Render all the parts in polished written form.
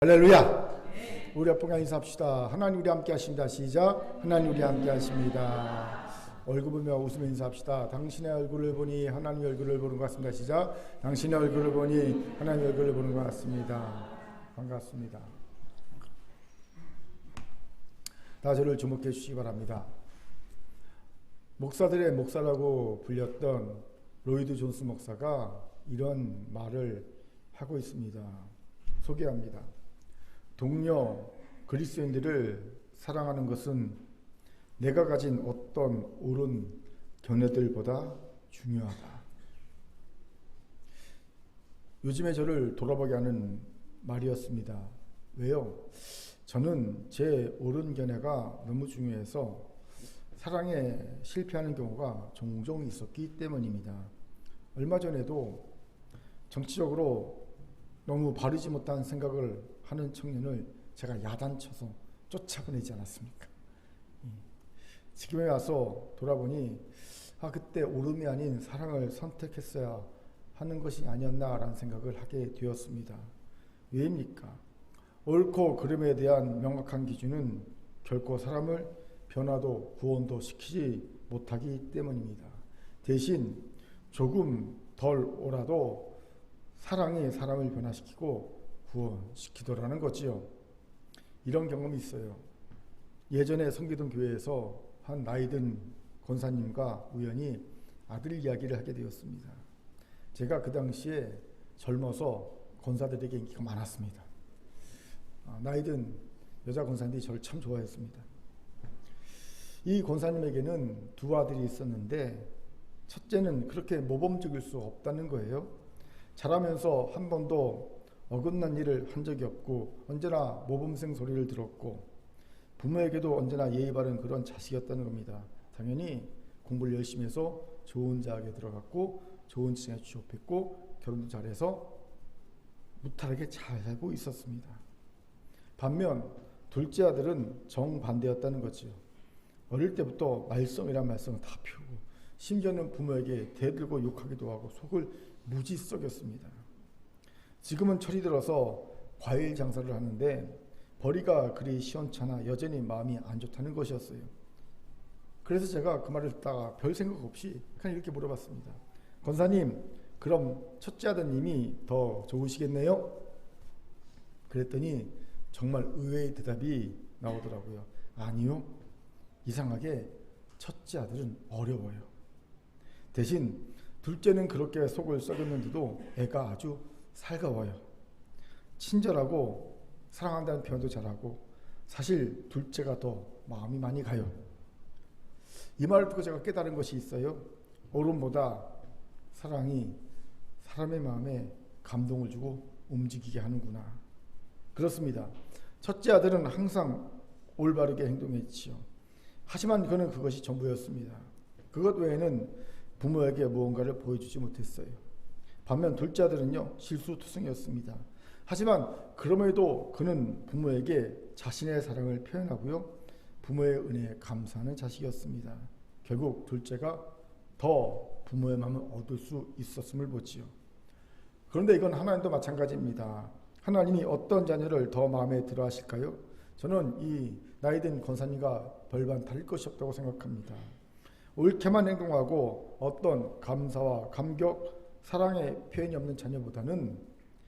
할렐루야. 우리 앞에 인사합시다. 하나님 우리 함께 하십니다. 시작. 하나님 우리 함께 하십니다. 얼굴 보며 웃으며 인사합시다. 당신의 얼굴을 보니 하나님의 얼굴을 보는 것 같습니다. 시작. 당신의 얼굴을 보니 하나님의 얼굴을 보는 것 같습니다. 반갑습니다. 다 저를 주목해 주시기 바랍니다. 목사들의 목사라고 불렸던 로이드 존스 목사가 이런 말을 하고 있습니다. 소개합니다. 동료 그리스도인들을 사랑하는 것은 내가 가진 어떤 옳은 견해들보다 중요하다. 요즘에 저를 돌아보게 하는 말이었습니다. 왜요? 저는 제 옳은 견해가 너무 중요해서 사랑에 실패하는 경우가 종종 있었기 때문입니다. 얼마 전에도 정치적으로 너무 바르지 못한 생각을 하는 청년을 제가 야단쳐서 쫓아보내지 않았습니까? 지금에 와서 돌아보니 그때 옳음이 아닌 사랑을 선택했어야 하는 것이 아니었나라는 생각을 하게 되었습니다. 왜입니까? 옳고 그름에 대한 명확한 기준은 결코 사람을 변화도 구원도 시키지 못하기 때문입니다. 대신 조금 덜 옳아도 사랑이 사람을 변화시키고 구원시키더라는 거지요. 이런 경험이 있어요. 예전에 성기동 교회에서 한 나이든 권사님과 우연히 아들 이야기를 하게 되었습니다. 제가 그 당시에 젊어서 권사들에게 인기가 많았습니다. 나이든 여자 권사님들이 저를 참 좋아했습니다. 이 권사님에게는 두 아들이 있었는데 첫째는 그렇게 모범적일 수 없다는 거예요. 자라면서 한 번도 어긋난 일을 한 적이 없고 언제나 모범생 소리를 들었고 부모에게도 언제나 예의 바른 그런 자식이었다는 겁니다. 당연히 공부를 열심히 해서 좋은 대학에 들어갔고 좋은 직장에 취업했고 결혼도 잘해서 무탈하게 잘 살고 있었습니다. 반면 둘째 아들은 정반대였다는 거죠. 어릴 때부터 말썽이란 말썽을 다 피우고 심지어는 부모에게 대들고 욕하기도 하고 속을 무지 썩였습니다. 지금은 철이 들어서 과일 장사를 하는데 벌이가 그리 시원찮아 여전히 마음이 안 좋다는 것이었어요. 그래서 제가 그 말을 듣다가 별 생각 없이 그냥 이렇게 물어봤습니다. 권사님, 그럼 첫째 아드님이 더 좋으시겠네요? 그랬더니 정말 의외의 대답이 나오더라고요. 아니요. 이상하게 첫째 아들은 어려워요. 대신 둘째는 그렇게 속을 썩였는데도 애가 아주 살가워요. 친절하고 사랑한다는 표현도 잘하고 사실 둘째가 더 마음이 많이 가요. 이 말을 듣고 제가 깨달은 것이 있어요. 옳음보다 사랑이 사람의 마음에 감동을 주고 움직이게 하는구나. 그렇습니다. 첫째 아들은 항상 올바르게 행동했지요. 하지만 그는 그것이 전부였습니다. 그것 외에는 부모에게 무언가를 보여주지 못했어요. 반면 둘째 아들은요, 실수투성이었습니다. 하지만 그럼에도 그는 부모에게 자신의 사랑을 표현하고요, 부모의 은혜에 감사하는 자식이었습니다. 결국 둘째가 더 부모의 마음을 얻을 수 있었음을 보지요. 그런데 이건 하나님도 마찬가지입니다. 하나님이 어떤 자녀를 더 마음에 들어 하실까요? 저는 이 나이든 권사님과 별반 다를 것이 없다고 생각합니다. 옳게만 행동하고 어떤 감사와 감격, 사랑의 표현이 없는 자녀보다는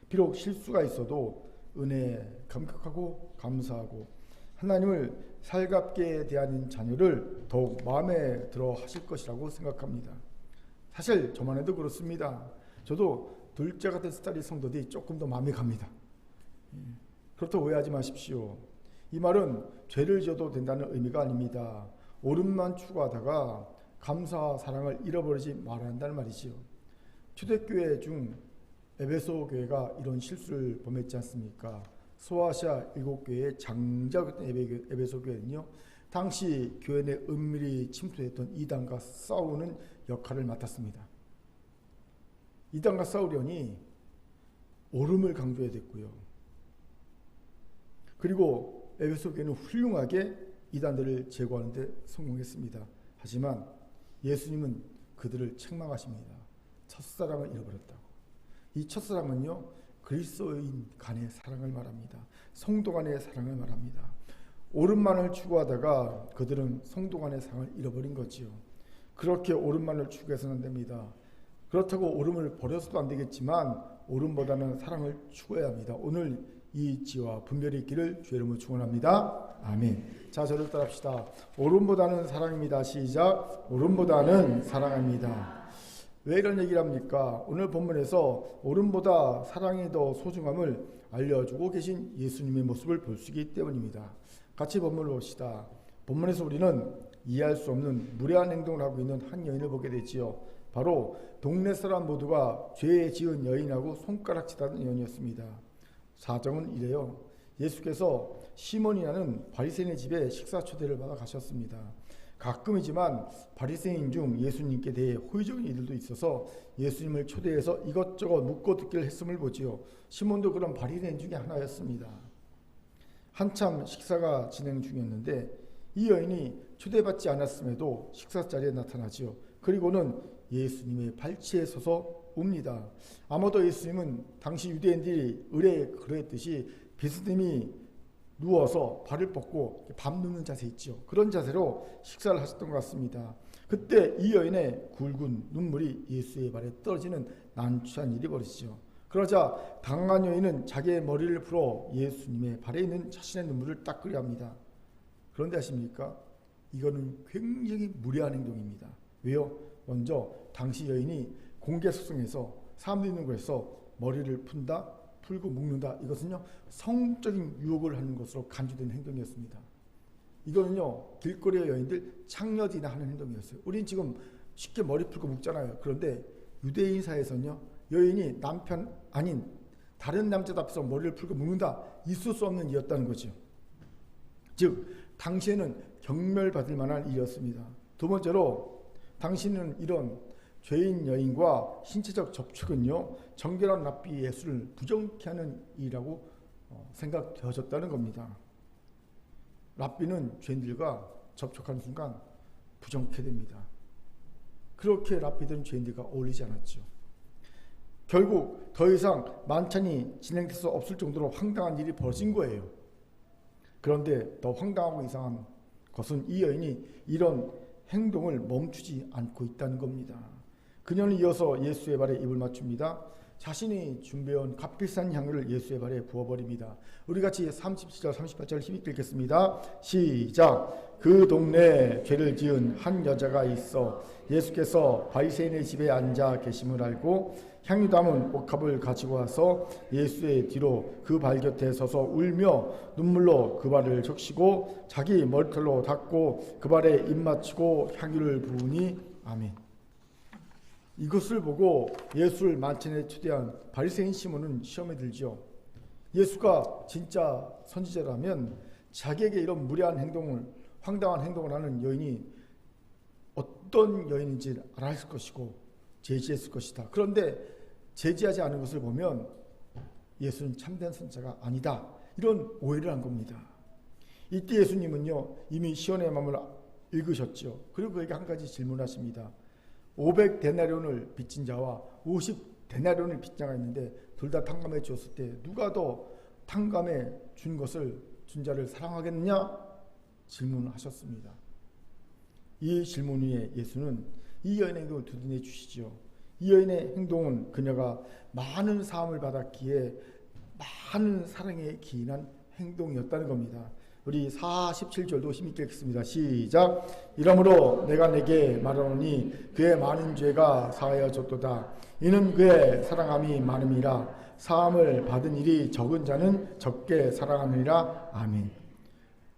비록 실수가 있어도 은혜에 감격하고 감사하고 하나님을 살갑게 대하는 자녀를 더욱 마음에 들어 하실 것이라고 생각합니다. 사실 저만 해도 그렇습니다. 저도 둘째 같은 스타일의 성도들이 조금 더 마음에 갑니다. 그렇다고 오해하지 마십시오. 이 말은 죄를 지어도 된다는 의미가 아닙니다. 옳음만 추구하다가 감사와 사랑을 잃어버리지 말아야 한다는 말이지요. 초대교회 중 에베소 교회가 이런 실수를 범했지 않습니까? 소아시아 7교회의 장자였던 에베소 교회는요, 당시 교회 내 은밀히 침투했던 이단과 싸우는 역할을 맡았습니다. 이단과 싸우려니 옳음을 강조해야 됐고요. 그리고 에베소 교회는 훌륭하게 이단들을 제거하는 데 성공했습니다. 하지만 예수님은 그들을 책망하십니다. 첫사랑을 잃어버렸다고. 이 첫사랑은요, 그리스도인 간의 사랑을 말합니다. 성도 간의 사랑을 말합니다. 오름만을 추구하다가 그들은 성도 간의 사랑을 잃어버린 거지요. 그렇게 오름만을 추구해서는 안 됩니다. 그렇다고 오름을 버려서도 안 되겠지만 오름보다는 사랑을 추구해야 합니다. 오늘 이 지와 분별이 있기를 주의 이름으로 축원합니다. 아멘. 자, 저를 따라합시다. 오름보다는 사랑입니다. 시작. 오름보다는 사랑입니다. 왜 이런 얘기를 합니까? 오늘 본문에서 오름보다 사랑이 더 소중함을 알려주고 계신 예수님의 모습을 볼 수 있기 때문입니다. 같이 본문을 봅시다. 본문에서 우리는 이해할 수 없는 무례한 행동을 하고 있는 한 여인을 보게 되지요. 바로 동네 사람 모두가 죄 지은 여인하고 손가락질하는 여인이었습니다. 사정은 이래요. 예수께서 시몬이라는 바리새인의 집에 식사 초대를 받아 가셨습니다. 가끔이지만 바리새인 중 예수님께 대해 호의적인 이들도 있어서 예수님을 초대해서 이것저것 묻고 듣기를 했음을 보지요. 시몬도 그런 바리새인 중에 하나였습니다. 한참 식사가 진행 중이었는데 이 여인이 초대받지 않았음에도 식사 자리에 나타나지요. 그리고는 예수님의 발치에 서서 웁니다. 아마도 예수님은 당시 유대인들이 의례에 그랬듯이 비스듬히 누워서 발을 뻗고 밥 눕는 자세 있죠. 그런 자세로 식사를 하셨던 것 같습니다. 그때 이 여인의 굵은 눈물이 예수의 발에 떨어지는 난처한 일이 벌어지죠. 그러자 당한 여인은 자기의 머리를 풀어 예수님의 발에 있는 자신의 눈물을 닦으려 합니다. 그런데 아십니까? 이거는 굉장히 무례한 행동입니다. 왜요? 먼저 당시 여인이 공개석상에서 사람들이 있는 곳에서 머리를 푼다, 풀고 묶는다. 이것은요 성적인 유혹을 하는 것으로 간주된 행동이었습니다. 이거는요 길거리의 여인들 창녀지나 하는 행동이었어요. 우린 지금 쉽게 머리 풀고 묶잖아요. 그런데 유대인 사회에서는요 여인이 남편 아닌 다른 남자 앞에서 머리를 풀고 묶는다. 있을 수 없는 일이었다는 거죠. 즉 당시에는 경멸받을 만한 일이었습니다. 두 번째로 당시는 이런 죄인 여인과 신체적 접촉은요 정결한 랍비 예수를 부정케 하는 일이라고 생각되어졌다는 겁니다. 랍비는 죄인들과 접촉하는 순간 부정케 됩니다. 그렇게 랍비들은 죄인들과 어울리지 않았죠. 결국 더 이상 만찬이 진행될 수 없을 정도로 황당한 일이 벌어진 거예요. 그런데 더 황당하고 이상한 것은 이 여인이 이런 행동을 멈추지 않고 있다는 겁니다. 그녀는 이어서 예수의 발에 입을 맞춥니다. 자신이 준비해온 값비싼 향유를 예수의 발에 부어버립니다. 우리 같이 37절 38절 힘있게 읽겠습니다. 시작. 그 동네에 죄를 지은 한 여자가 있어 예수께서 바리새인의 집에 앉아 계심을 알고 향유 담은 옷값을 가지고 와서 예수의 뒤로 그 발 곁에 서서 울며 눈물로 그 발을 적시고 자기 머리털로 닦고 그 발에 입 맞추고 향유를 부으니 아멘. 이것을 보고 예수를 만찬에 초대한 바리새인 시몬은 시험에 들죠. 예수가 진짜 선지자라면 자기에게 이런 무례한 행동을 황당한 행동을 하는 여인이 어떤 여인인지 알았을 것이고 제지했을 것이다. 그런데 제지하지 않은 것을 보면 예수는 참된 선지자가 아니다. 이런 오해를 한 겁니다. 이때 예수님은요 이미 시온의 마음을 읽으셨죠. 그리고 그에게 한 가지 질문하십니다. 500데나리온을 빚진 자와 50데나리온을 빚진 자가 있는데 둘 다 탕감해 주었을 때 누가 더 탕감해 준 것을 준 자를 사랑하겠느냐? 질문하셨습니다. 이 질문 후에 예수는 이 여인의 행동을 두둔해 주시죠. 이 여인의 행동은 그녀가 많은 사함을 받았기에 많은 사랑에 기인한 행동이었다는 겁니다. 우리 47절도 힘있게 읽겠습니다. 시작. 이러므로 내가 내게 말하노니 그의 많은 죄가 사하여졌도다. 이는 그의 사랑함이 많음이라. 사함을 받은 일이 적은 자는 적게 사랑하느니라. 아멘.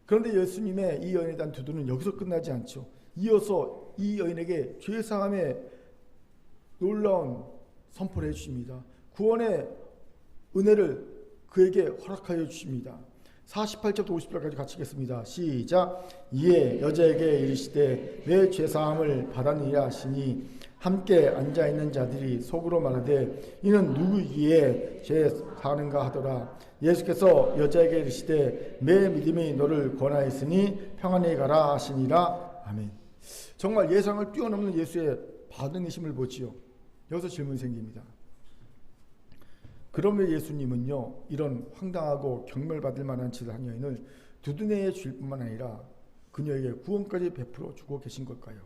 그런데 예수님의 이 여인에 대한 두두는 여기서 끝나지 않죠. 이어서 이 여인에게 죄사함의 놀라운 선포를 해주십니다. 구원의 은혜를 그에게 허락하여 주십니다. 48절부터 50절까지 같이 읽겠습니다. 시작. 이에 여자에게 이르시되 내 죄사함을 받았느니라 하시니 함께 앉아있는 자들이 속으로 말하되 이는 누구이기에 죄 사하는가 하더라. 예수께서 여자에게 이르시되 내 믿음이 너를 권하였으니 평안히 가라 하시니라. 아멘. 정말 예상을 뛰어넘는 예수의 반응이심을 보지요. 여기서 질문이 생깁니다. 그러면 예수님은요, 이런 황당하고 경멸받을 만한 짓을 한 여인을 두둔해 줄 뿐만 아니라 그녀에게 구원까지 베풀어 주고 계신 걸까요?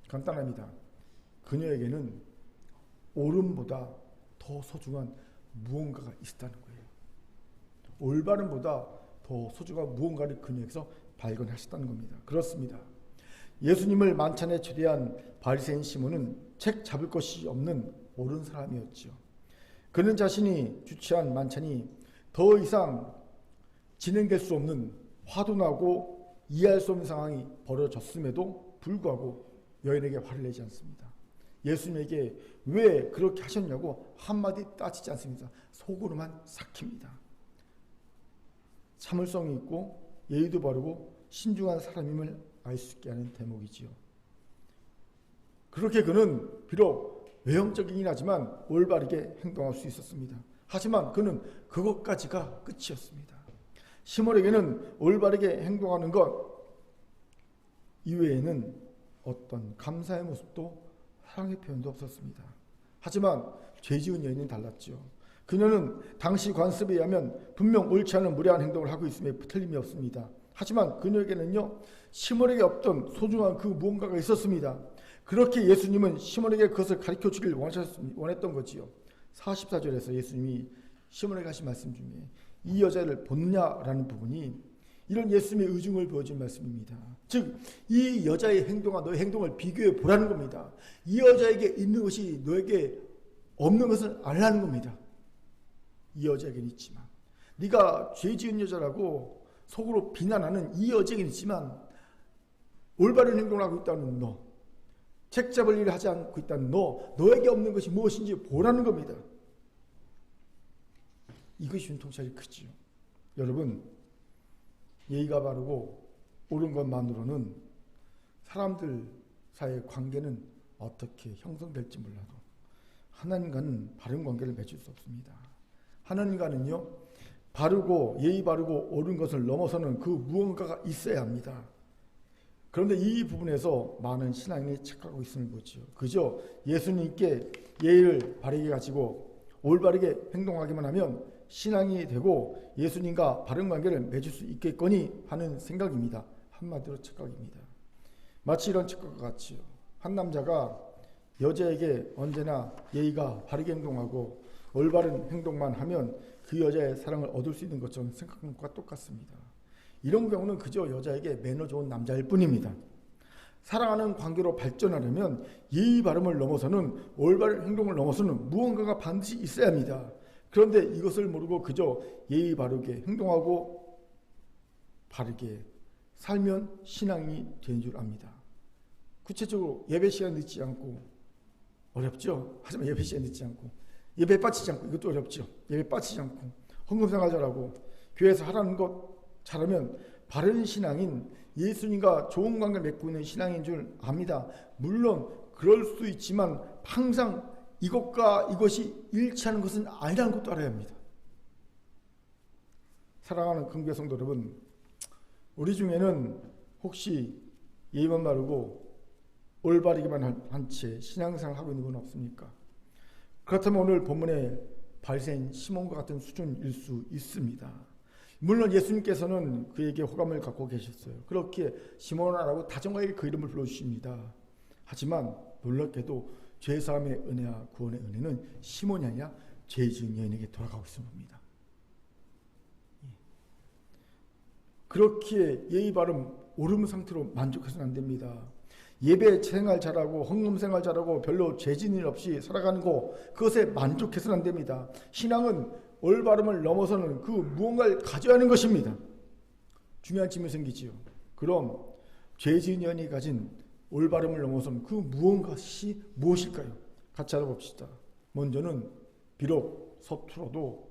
간단합니다. 그녀에게는 옳음보다 더 소중한 무언가가 있었다는 거예요. 올바름보다 더 소중한 무언가를 그녀에게서 발견하셨다는 겁니다. 그렇습니다. 예수님을 만찬에 초대한 바리새인 시몬은 책 잡을 것이 없는 옳은 사람이었죠. 그는 자신이 주최한 만찬이 더 이상 진행될 수 없는 화도 나고 이해할 수 없는 상황이 벌어졌음에도 불구하고 여인에게 화를 내지 않습니다. 예수님에게 왜 그렇게 하셨냐고 한마디 따지지 않습니다. 속으로만 삭힙니다. 참을성이 있고 예의도 바르고 신중한 사람임을 알 수 있게 하는 대목이지요. 그렇게 그는 비록 외형적이긴 하지만 올바르게 행동할 수 있었습니다. 하지만 그는 그것까지가 끝이었습니다. 시몬에게는 올바르게 행동하는 것 이외에는 어떤 감사의 모습도 사랑의 표현도 없었습니다. 하지만 죄 지은 여인은 달랐죠. 그녀는 당시 관습에 의하면 분명 옳지 않은 무례한 행동을 하고 있음에 틀림이 없습니다. 하지만 그녀에게는요, 시몬에게 없던 소중한 그 무언가가 있었습니다. 그렇게 예수님은 시몬에게 그것을 가르쳐 주길 원했던 거지요. 44절에서 예수님이 시몬에게 하신 말씀 중에 이 여자를 본냐라는 부분이 이런 예수님의 의중을 보여준 말씀입니다. 즉, 이 여자의 행동과 너의 행동을 비교해 보라는 겁니다. 이 여자에게 있는 것이 너에게 없는 것을 알라는 겁니다. 이 여자에게는 있지만 네가 죄 지은 여자라고 속으로 비난하는 이 여자에게는 있지만 올바른 행동을 하고 있다는 너, 책 잡을 일을 하지 않고 있다는 너에게 없는 것이 무엇인지 보라는 겁니다. 이것이 융통차이 크지요. 여러분, 예의가 바르고 옳은 것만으로는 사람들 사이의 관계는 어떻게 형성될지 몰라도 하나님과는 바른 관계를 맺을 수 없습니다. 하나님과는요, 바르고 예의 바르고 옳은 것을 넘어서는 그 무언가가 있어야 합니다. 그런데 이 부분에서 많은 신앙인이 착각하고 있음을 보죠. 그저 예수님께 예의를 바르게 가지고 올바르게 행동하기만 하면 신앙이 되고 예수님과 바른 관계를 맺을 수 있겠거니 하는 생각입니다. 한마디로 착각입니다. 마치 이런 착각과 같지요. 한 남자가 여자에게 언제나 예의가 바르게 행동하고 올바른 행동만 하면 그 여자의 사랑을 얻을 수 있는 것처럼 생각하는 것과 똑같습니다. 이런 경우는 그저 여자에게 매너 좋은 남자일 뿐입니다. 사랑하는 관계로 발전하려면 예의 바름을 넘어서는 올바른 행동을 넘어서는 무언가가 반드시 있어야 합니다. 그런데 이것을 모르고 그저 예의 바르게 행동하고 바르게 살면 신앙이 되는 줄 압니다. 구체적으로 예배 시간 늦지 않고 어렵죠. 하지만 예배 시간 늦지 않고 예배 빠지지 않고 이것도 어렵죠. 예배 빠지지 않고 헌금생활 잘하고 교회에서 하라는 것 잘하면 바른 신앙인 예수님과 좋은 관계를 맺고 있는 신앙인 줄 압니다. 물론 그럴 수 있지만 항상 이것과 이것이 일치하는 것은 아니라는 것도 알아야 합니다. 사랑하는 긍교의 성도 여러분, 우리 중에는 혹시 예의만 바르고 올바르기만 한 채 신앙생활을 하고 있는 분 없습니까? 그렇다면 오늘 본문의 바리새인 시몬과 같은 수준일 수 있습니다. 물론 예수님께서는 그에게 호감을 갖고 계셨어요. 그렇게 시몬아라고 다정하게 그 이름을 불러주십니다. 하지만 놀랍게도 죄사함의 은혜와 구원의 은혜는 시몬이 아니라 죄 지은 여인에게 돌아가고 있습니다. 그렇게 예의 바른 옳은 상태로 만족해서는 안 됩니다. 예배 생활 잘하고 헌금 생활 잘하고 별로 죄진 일 없이 살아가는 거 그것에 만족해서는 안 됩니다. 신앙은 올바름을 넘어서는 그 무언가를 가져야 하는 것입니다. 중요한 질문이 생기지요. 그럼 죄진 여인이 가진 올바름을 넘어서는 그 무언가시 무엇일까요? 같이 알아봅시다. 먼저는 비록 서툴어도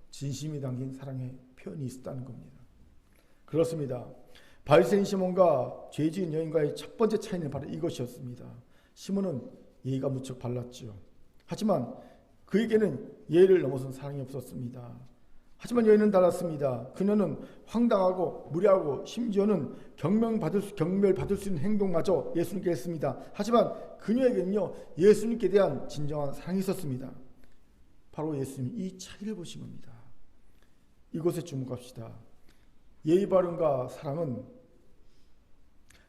진심이 담긴 사랑의 표현이 있었다는 겁니다. 그렇습니다. 바리새인 시몬과 죄 지은 여인과의 첫 번째 차이는 바로 이것이었습니다. 시몬은 예의가 무척 발랐죠. 하지만 그에게는 예의를 넘어선 사랑이 없었습니다. 하지만 여인은 달랐습니다. 그녀는 황당하고 무례하고 심지어는 경멸받을 수 있는 행동마저 예수님께 했습니다. 하지만 그녀에게는요, 예수님께 대한 진정한 사랑이 있었습니다. 바로 예수님이 이 차이를 보신 겁니다. 이것에 주목합시다. 예의 바른과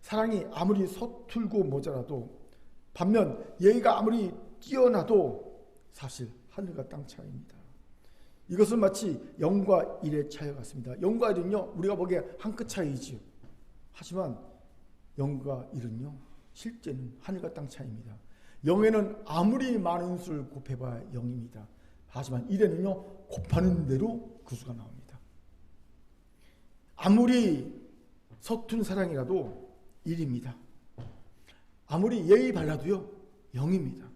사랑이 아무리 서툴고 모자라도, 반면 예의가 아무리 뛰어나도 사실 하늘과 땅 차이입니다. 이것은 마치 0과 1의 차이 같습니다. 0과 1은요, 우리가 보기에 한 끗 차이지요. 하지만 0과 1은요, 실제는 하늘과 땅 차이입니다. 0에는 아무리 많은 수를 곱해봐야 0입니다. 하지만 1에는요, 곱하는 대로 그 수가 나옵니다. 아무리 서툰 사랑이라도 1입니다. 아무리 예의 발라도요, 0입니다.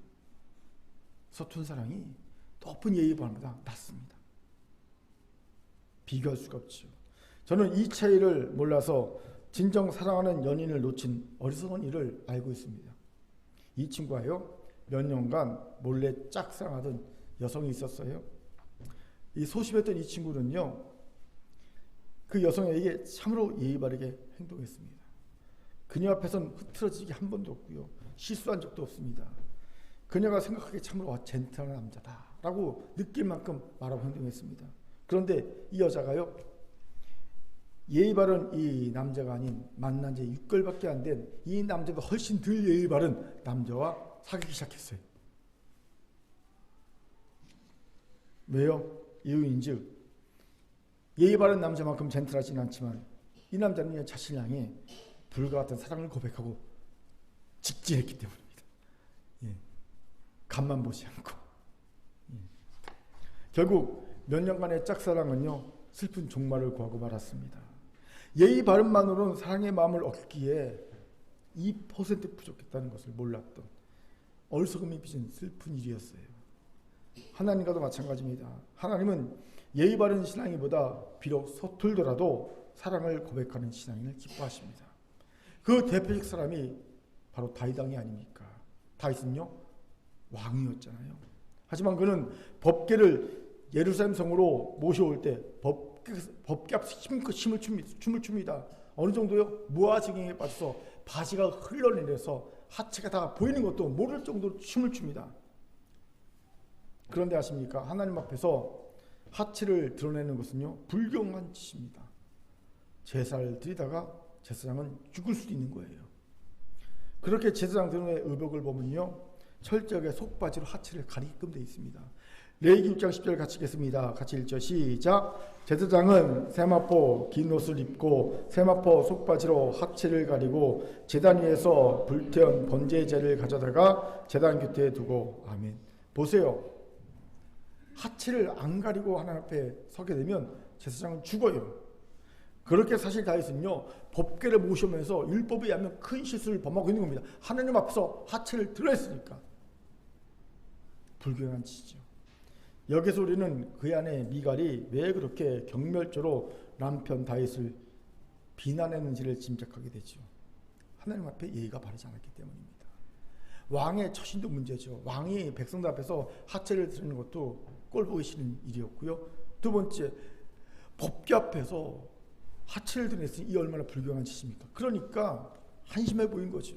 서툰 사랑이 높은 예의 바람보다 낫습니다. 비교할 수가 없죠. 저는 이 차이를 몰라서 진정 사랑하는 연인을 놓친 어리석은 일을 알고 있습니다. 이 친구가요, 몇 년간 몰래 짝사랑하던 여성이 있었어요. 이 소심했던 이 친구는요, 그 여성에게 참으로 예의 바르게 행동했습니다. 그녀 앞에서는 흐트러지기 한 번도 없고요, 실수한 적도 없습니다. 그녀가 생각하기에 참으로 젠틀한 남자다라고 느낄 만큼 말하고 행동했습니다. 그런데 이 여자가요, 예의 바른 이 남자가 아닌 만난 지 6개월밖에 안 된 이 남자도 훨씬 덜 예의 바른 남자와 사귀기 시작했어요. 왜요? 이유인즉, 예의 바른 남자만큼 젠틀하지는 않지만 이 남자는 자신을 향해 불과 같은 사랑을 고백하고 직진했기 때문입니다. 예. 간만 보지 않고. 예. 결국 몇 년간의 짝사랑은요, 슬픈 종말을 구하고 말았습니다. 예의 바른만으로는 사랑의 마음을 얻기에 2% 부족했다는 것을 몰랐던 어리석음이 빚은 슬픈 일이었어요. 하나님과도 마찬가지입니다. 하나님은 예의 바른 신앙이보다 비록 서툴더라도 사랑을 고백하는 신앙인을 기뻐하십니다. 그 대표적 사람이 바로 다윗 왕이 아닙니까? 다윗은요, 왕이었잖아요. 하지만 그는 법궤를 예루살렘 성으로 모셔올 때 법궤 앞에서 춤을 춥니다. 어느 정도요? 무아지경에 빠져서 바지가 흘러내려서 하체가 다 보이는 것도 모를 정도로 춤을 춥니다. 그런데 아십니까? 하나님 앞에서 하체를 드러내는 것은요, 불경한 짓입니다. 제사를 드리다가 제사장은 죽을 수도 있는 거예요. 그렇게 제사장 등의 의복을 보면요, 철저하게 속바지로 하체를 가리게끔 되어 있습니다. 레위기 6장 10절 같이 읽겠습니다. 같이 읽죠. 시작. 제사장은 세마포 긴 옷을 입고 세마포 속바지로 하체를 가리고 제단 위에서 불태운 번제제를 가져다가 제단 곁에 두고. 아멘. 보세요. 하체를 안 가리고 하나님 앞에 서게 되면 제사장은 죽어요. 그렇게 사실 다윗은요, 법궤를 모시면서 율법에 의하면 큰 실수를 범하고 있는 겁니다. 하나님 앞에서 하체를 드러냈으니까. 불경한 짓이죠. 여기서 우리는 그의 아내 미갈이 왜 그렇게 경멸조로 남편 다윗을 비난했는지를 짐작하게 되죠. 하나님 앞에 예의가 바르지 않았기 때문입니다. 왕의 처신도 문제죠. 왕이 백성들 앞에서 하체를 드리는 것도 꼴보기 싫은 일이었고요. 두 번째, 법궤 앞에서 하체를 드렸으니 이 얼마나 불경한 짓입니까? 그러니까 한심해 보인 거죠.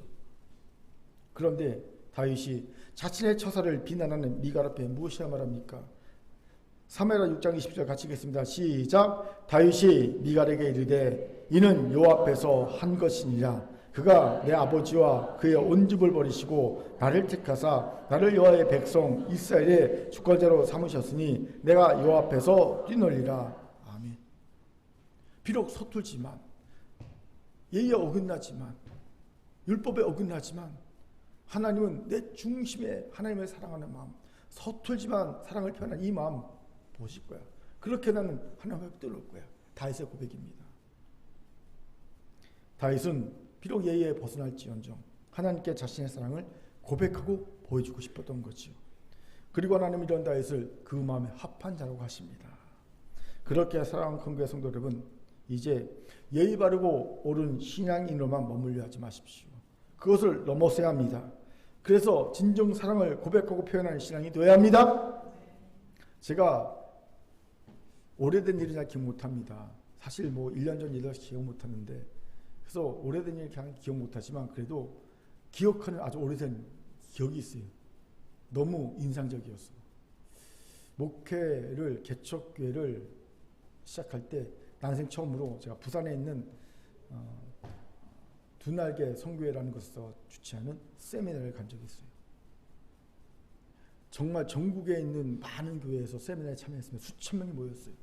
그런데 다윗이 자신의 처사를 비난하는 미갈 앞에 무엇이라 말합니까? 사무엘하 6장 20절 같이 읽겠습니다. 시작. 다윗이 미갈에게 이르되 이는 여호와 앞에서 한 것이니라. 그가 내 아버지와 그의 온 집을 버리시고 나를 택하사 나를 여호와의 백성 이스라엘의 주권자로 삼으셨으니 내가 여호와 앞에서 뛰놀리라. 아멘. 비록 서툴지만, 예의에 어긋나지만, 율법에 어긋나지만 하나님은 내 중심에 하나님을 사랑하는 마음, 서툴지만 사랑을 표현한 이 마음 보실 거야. 그렇게 나는 하나님 앞에 뛰어놀 거야. 다윗의 고백입니다. 다윗은 비록 예의에 벗어날지언정 하나님께 자신의 사랑을 고백하고 보여주고 싶었던 거지요. 그리고 하나님은 이런 다윗을 그 마음에 합한 자라고 하십니다. 그렇게 사랑하는 큰교회 성도 여러분, 이제 예의 바르고 옳은 신앙인으로만 머물려 하지 마십시오. 그것을 넘어서야 합니다. 그래서 진정 사랑을 고백하고 표현하는 신앙이 되어야 합니다. 제가 오래된 일을 잘 기억 못합니다. 사실 1년 전 일을 기억 못하는데, 그래서 오래된 일 그냥 기억 못하지만 그래도 기억하는 아주 오래된 기억이 있어요. 너무 인상적이었어. 목회를 개척교회를 시작할 때 난생 처음으로 제가 부산에 있는 두 날개 선교회라는 것에서 주최하는 세미나를 간 적이 있어요. 정말 전국에 있는 많은 교회에서 세미나에 참여했습니다. 수천 명이 모였어요.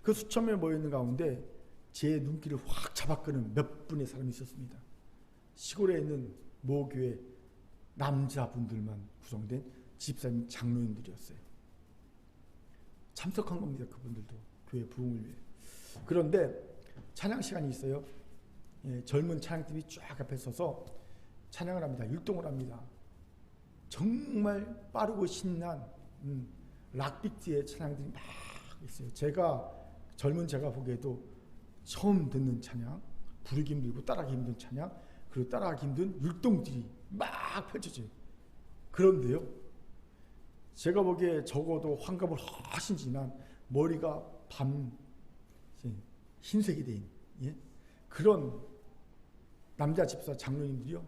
그 수천 명이 모여있는 가운데 제 눈길을 확 잡아끄는 몇 분의 사람이 있었습니다. 시골에 있는 모교회 남자분들만 구성된 집사님 장로님들이었어요. 참석한 겁니다. 그분들도 교회 부흥을 위해. 그런데 찬양 시간이 있어요. 젊은 찬양팀이 쫙 앞에 서서 찬양을 합니다. 율동을 합니다. 정말 빠르고 신난 락비트의 찬양들이 막 있어요. 젊은 제가 보기에도 처음 듣는 찬양, 부르기 힘들고 따라하기 힘든 찬양, 그리고 따라하기 힘든 율동들이 막 펼쳐져요. 그런데요, 제가 보기에 적어도 환갑을 훨씬 지난 머리가 흰색이 된 그런 남자 집사 장로님들이요,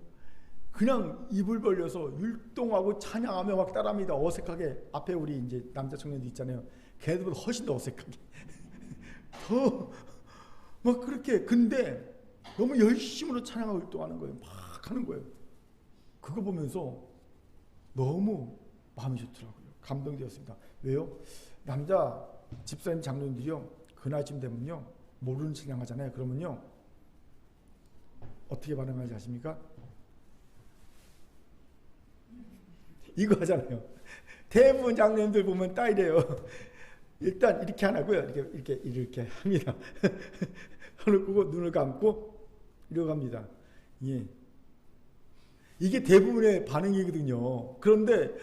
그냥 입을 벌려서 율동하고 찬양하며 막 따라합니다. 어색하게. 앞에 우리 이제 남자 청년들 있잖아요. 걔네들보다 훨씬 더 어색하게. 더 막 그렇게. 근데 너무 열심으로 찬양하고 율동하는 거예요. 막 하는 거예요. 그거 보면서 너무 마음이 좋더라고요. 감동되었습니다. 왜요? 남자 집사님 장로님들이요, 그날쯤 되면요, 모르는 찬양하잖아요. 그러면요, 어떻게 반응하는지 아십니까? 이거 하잖아요. 대부분 장로님들 보면 딱 이래요. 일단 이렇게 안 하고요. 이렇게 합니다. 손을 끄고 눈을 감고 이러고 합니다. 예. 이게 대부분의 반응이거든요. 그런데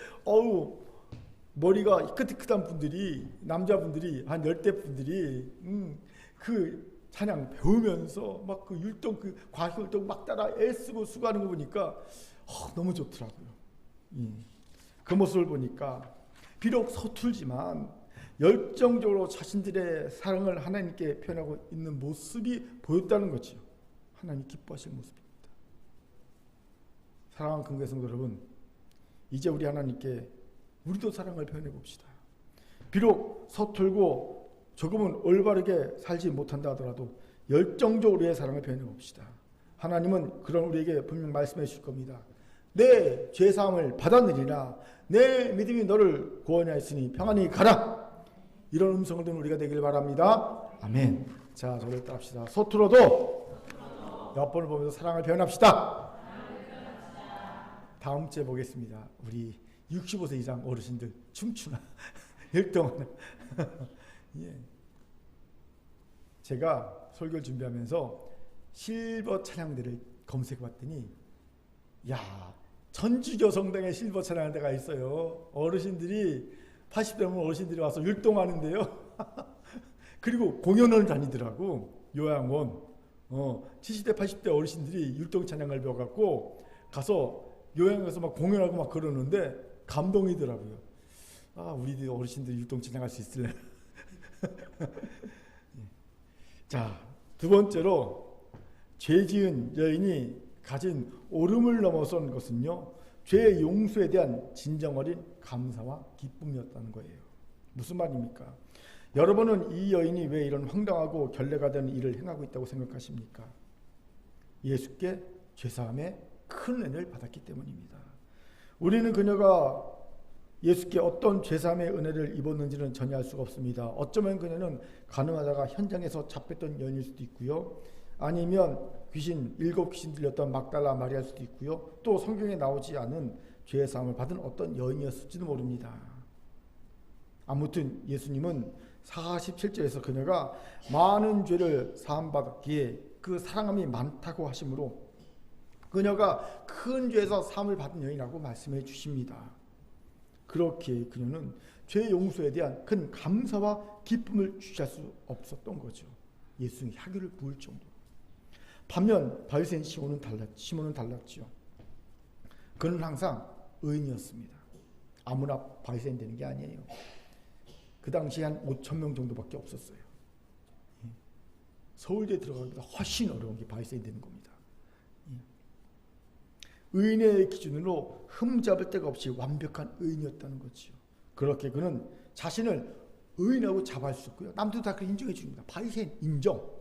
머리가 희끗희끗한 분들이, 남자분들이, 한 10대 분들이 그 찬양 배우면서 막 그 율동, 그 과학율동 막 따라 애쓰고 수고하는 거 보니까 너무 좋더라고요. 예. 그 모습을 보니까 비록 서툴지만 열정적으로 자신들의 사랑을 하나님께 표현하고 있는 모습이 보였다는 거죠. 하나님 기뻐하실 모습입니다. 사랑하는 근교의 성도 여러분, 이제 우리 하나님께 우리도 사랑을 표현해 봅시다. 비록 서툴고 조금은 올바르게 살지 못한다 하더라도 열정적으로 우리의 사랑을 표현해 봅시다. 하나님은 그런 우리에게 분명 말씀해 주실 겁니다. 내 죄사함을 받았느니라. 내 믿음이 너를 구원하였으니 평안히 가라. 이런 음성을 듣는 우리가 되길 바랍니다. 아멘. 자, 저를 따릅시다. 서툴어도 옆번을 보면서 사랑을 표현합시다. 다음 주에 보겠습니다. 우리 65세 이상 어르신들 춤추나 율동하나. 예. 제가 설교를 준비하면서 실버 찬양들을 검색해봤더니, 천주교 성당에 실버 찬양하는 데가 있어요. 어르신들이 80대 되면 어르신들이 와서 율동하는데요. 그리고 공연을 다니더라고. 요양원. 70대 80대 어르신들이 율동 찬양을 배워갖고 가서 요양에서 막 공연하고 막 그러는데 감동이더라고요. 우리 어르신들 율동 찬양할 수 있을래? 자, 두 번째로 죄 지은 여인이 가진 오름을 넘어선 것은요, 죄의 용서에 대한 진정 어린 감사와 기쁨이었다는 거예요. 무슨 말입니까? 여러분은 이 여인이 왜 이런 황당하고 결례가 되는 일을 행하고 있다고 생각하십니까? 예수께 죄사함의 큰 은혜를 받았기 때문입니다. 우리는 그녀가 예수께 어떤 죄사함의 은혜를 입었는지는 전혀 알 수가 없습니다. 어쩌면 그녀는 가늠하다가 현장에서 잡혔던 여인일 수도 있고요. 아니면 일곱 귀신 들렸던 막달라 마리아일 수도 있고요. 또 성경에 나오지 않은 죄의 사함을 받은 어떤 여인이었을지도 모릅니다. 아무튼 예수님은 47절에서 그녀가 많은 죄를 사함받았기에 그 사랑함이 많다고 하시므로 그녀가 큰 죄에서 사함을 받은 여인이라고 말씀해 주십니다. 그렇게 그녀는 죄 용서에 대한 큰 감사와 기쁨을 주시할 수 없었던 거죠. 예수님이 혈기를 부을 정도로. 반면 바리새인 시몬은 달랐죠. 그는 항상 의인이었습니다. 아무나 바리새인 되는 게 아니에요. 그 당시에 한 5,000명 정도밖에 없었어요. 서울대에 들어가기보다 훨씬 어려운 게 바리새인 되는 겁니다. 의인의 기준으로 흠잡을 데가 없이 완벽한 의인이었다는 거죠. 그렇게 그는 자신을 의인하고 자부할 수 있고요. 남도 다 그렇게 인정해 줍니다. 바이센 인정.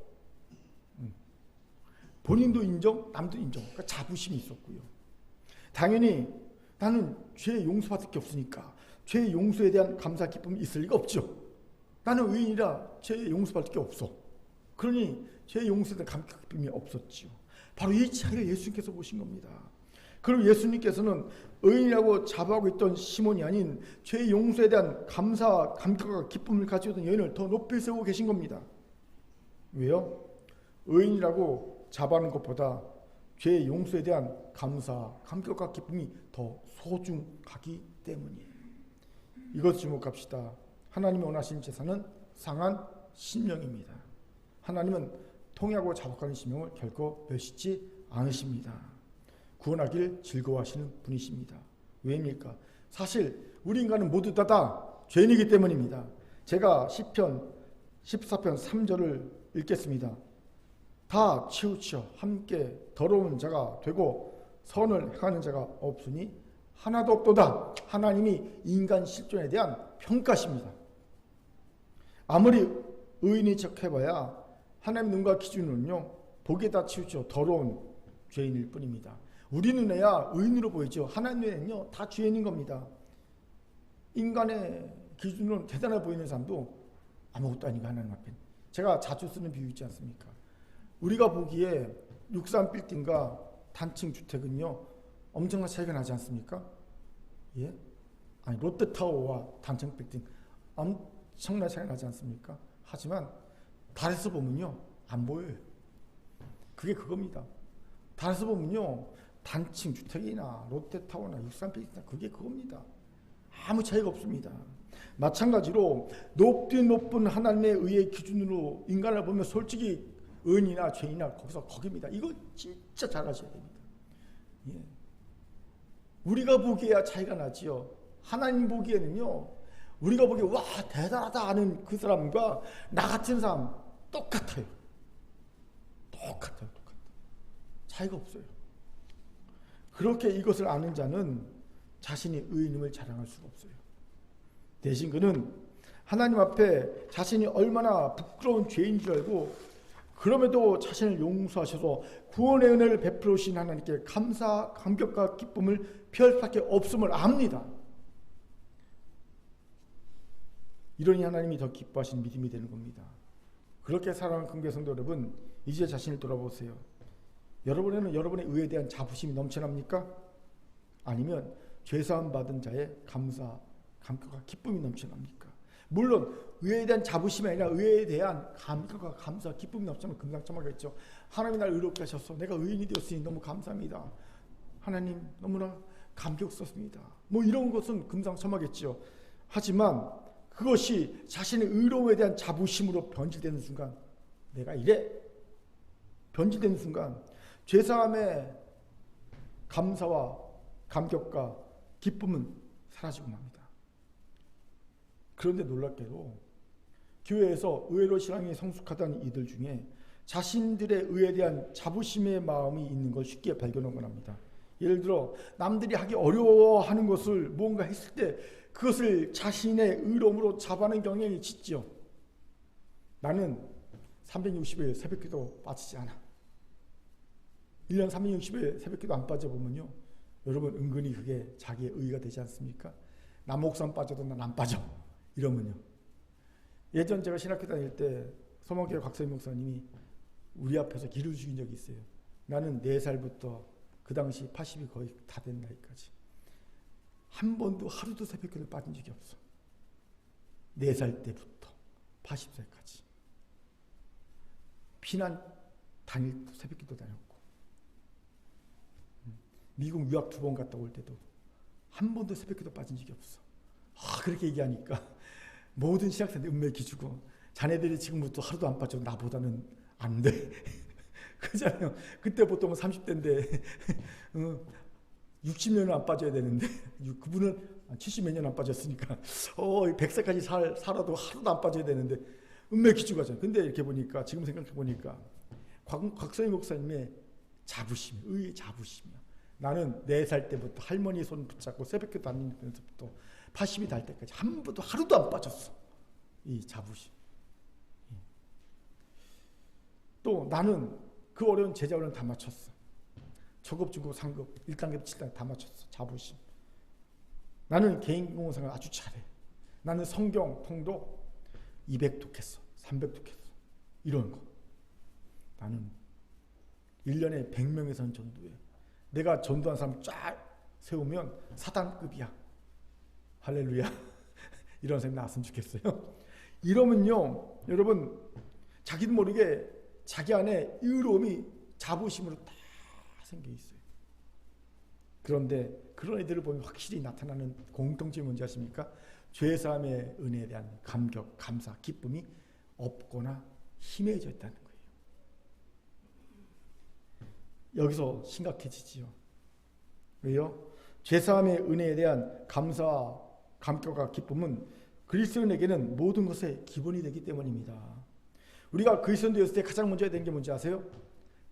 본인도 인정, 남도 인정. 그러니까 자부심이 있었고요. 당연히 나는 죄 용서받을 게 없으니까 죄 용서에 대한 감사 기쁨이 있을 리가 없죠. 나는 의인이라 죄 용서받을 게 없어. 그러니 죄 용서에 대한 감사 기쁨이 없었지요. 바로 이 차이를 예수님께서 보신 겁니다. 그리고 예수님께서는 의인이라고 자부하고 있던 시몬이 아닌 죄 용서에 대한 감사, 감격과 기쁨을 가지고 있던 여인을 더 높이 세우고 계신 겁니다. 왜요? 의인이라고 자부하는 것보다 죄 용서에 대한 감사, 감격과 기쁨이 더 소중하기 때문이에요. 이것 주목합시다. 하나님이 원하시는 제사는 상한 심령입니다. 하나님은 통회하고 자복하는 심령을 결코 멸시지 않으십니다. 구원하길 즐거워하시는 분이십니다. 왜입니까? 사실 우리 인간은 모두 다 죄인이기 때문입니다. 제가 시편 14편 3절을 읽겠습니다. 다 치우쳐 함께 더러운 자가 되고 선을 행하는 자가 없으니 하나도 없도다. 하나님이 인간 실존에 대한 평가십니다. 아무리 의인이 척해봐야 하나님 눈과 기준은요, 보기에 다 치우쳐 더러운 죄인일 뿐입니다. 우리 눈에야 의인으로 보이죠. 하나님 눈에는요, 다 죄인인 겁니다. 인간의 기준으로 대단해 보이는 사람도 아무것도 아니고 하나님 앞에. 제가 자주 쓰는 비유 있지 않습니까? 우리가 보기에 63빌딩과 단층 주택은요, 엄청난 차이가 나지 않습니까? 예? 아니, 롯데타워와 단층 빌딩 엄청난 차이가 나지 않습니까? 하지만 달에서 보면요, 안 보여요. 그게 그겁니다. 달에서 보면요, 단층 주택이나 롯데타워나 63빌딩이나 그게 그겁니다. 아무 차이가 없습니다. 마찬가지로 높은 하나님의 의의 기준으로 인간을 보면 솔직히 의인이나 죄인이나 거기입니다. 이거 진짜 잘 아셔야 됩니다. 예. 우리가 보기에야 차이가 나지요. 하나님 보기에는요, 우리가 보기에 와 대단하다 하는 그 사람과 나 같은 사람 똑같아요. 똑같아요. 차이가 없어요. 그렇게 이것을 아는 자는 자신이 의인임을 자랑할 수가 없어요. 대신 그는 하나님 앞에 자신이 얼마나 부끄러운 죄인 줄 알고 그럼에도 자신을 용서하셔서 구원의 은혜를 베풀어 주신 하나님께 감사, 감격과 기쁨을 표할 수밖에 없음을 압니다. 이러니 하나님이 더 기뻐하시는 믿음이 되는 겁니다. 그렇게 사랑하는 긍휼 성도 여러분, 이제 자신을 돌아보세요. 여러분에는 여러분의 의에 대한 자부심이 넘쳐납니까? 아니면 죄사함 받은 자의 감사, 감격과 기쁨이 넘쳐납니까? 물론 의에 대한 자부심이 아니라 의에 대한 감격과 감사, 기쁨이 넘쳐나면 금상첨화겠죠. 하나님이 나를 의롭게 하셔서 내가 의인이 되었으니 너무 감사합니다. 하나님 너무나 감격스럽습니다. 뭐 이런 것은 금상첨화겠죠. 하지만 그것이 자신의 의로움에 대한 자부심으로 변질되는 순간, 내가 이래 변질되는 순간 죄사함의 감사와 감격과 기쁨은 사라지고 맙니다. 그런데 놀랍게도 교회에서 의외로 신앙이 성숙하다는 이들 중에 자신들의 의에 대한 자부심의 마음이 있는 걸 쉽게 발견하곤 합니다. 예를 들어 남들이 하기 어려워하는 것을 무언가 했을 때 그것을 자신의 의로움으로 자부하는 경향이 짙죠. 나는 360일 새벽기도 빠지지 않아. 1년 360일 새벽기도 안 빠져보면요, 여러분 은근히 그게 자기의 의의가 되지 않습니까? 남 목숨 빠져도 난 안 빠져 이러면요. 예전 제가 신학교 다닐 때 소망교회 곽서희 목사님이 우리 앞에서 기를 죽인 적이 있어요. 나는 4살부터 그 당시 80이 거의 다 된 나이까지 한 번도 하루도 새벽기도를 빠진 적이 없어. 4살 때부터 80살까지 피난 당일도 새벽기도 다녔고, 미국 유학 2번 갔다 올 때도 한 번도 새벽기도 빠진 적이 없어. 그렇게 얘기하니까 모든 신학생들 은맥 기주고, 자네들이 지금부터 하루도 안 빠져도 나보다는 안 돼. 그잖아요. 그때 보통 30대인데 60년은 안 빠져야 되는데 그분은 70몇 년 안 빠졌으니까 100살까지 살아도 하루도 안 빠져야 되는데 은맥 기주가 잖아요. 근데 이렇게 보니까, 지금 생각해 보니까 곽서희 목사님의 자부심, 의의 자부심이야. 나는 4살 때부터 할머니 손 붙잡고 새벽기도 다니면서부터 80이 달 때까지 한 번도 하루도 안 빠졌어. 이 자부심. 또 나는 그 어려운 제자원을 다 맞췄어. 초급, 중급, 상급, 1단계, 7단계 다 맞췄어. 자부심. 나는 개인 공부생활 아주 잘해. 나는 성경 통독 200독 했어. 300독 했어. 이런 거. 나는 1년에 100명에선 전도해. 내가 전도한 사람 쫙 세우면 사단급이야. 할렐루야. 이런 사람이 나왔으면 좋겠어요. 이러면요, 여러분, 자기도 모르게 자기 안에 의로움이 자부심으로 다 생겨 있어요. 그런데 그런 애들을 보면 확실히 나타나는 공통점이 뭔지 아십니까? 죄사함의 은혜에 대한 감격, 감사, 기쁨이 없거나 희미해져 있다는 거예요. 여기서 심각해지지요. 왜요? 죄사함의 은혜에 대한 감사와 감격과 기쁨은 그리스도인에게는 모든 것의 기본이 되기 때문입니다. 우리가 그리스도인 되었을 때 가장 먼저 해야 되는 게 뭔지 아세요?